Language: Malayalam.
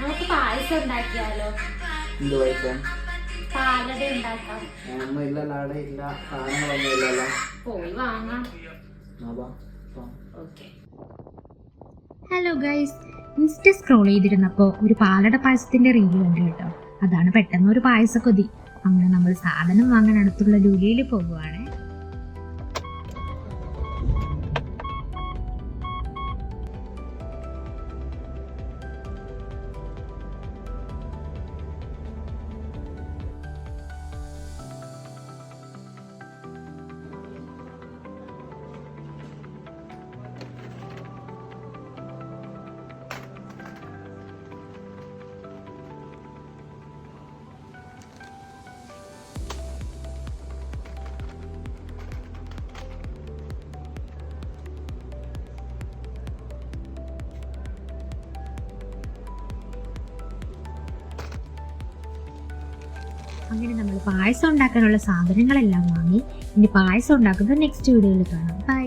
നമുക്ക് പായസം ഉണ്ടാക്കിയാലോ? എന്ത് പായസം? പാലട ഉണ്ടാക്കാം. ഒന്നും ഇല്ലല്ലോ, അവിടെ ഇല്ല, സാധനങ്ങളൊന്നും ഇല്ലല്ലോ. പോയി വാങ്ങാം. Okay. Hello guys, insta scroll ചെയ്തിരുന്നപ്പോൾ ഒരു പാലട പായസത്തിന്റെ റീല് കണ്ടു കേട്ടോ. അതാണ് പെട്ടെന്ന് ഒരു പായസക്കൊതി. അങ്ങനെ നമ്മൾ സാധനം വാങ്ങാൻ അടുത്തുള്ള ലുലുവിൽ പോകുവാണ്. അങ്ങനെ നമ്മൾ പായസം ഉണ്ടാക്കാനുള്ള സാധനങ്ങളെല്ലാം വാങ്ങി. ഇനി പായസം ഉണ്ടാക്കുന്നത് നെക്സ്റ്റ് വീഡിയോയിൽ കാണാം. ബൈ.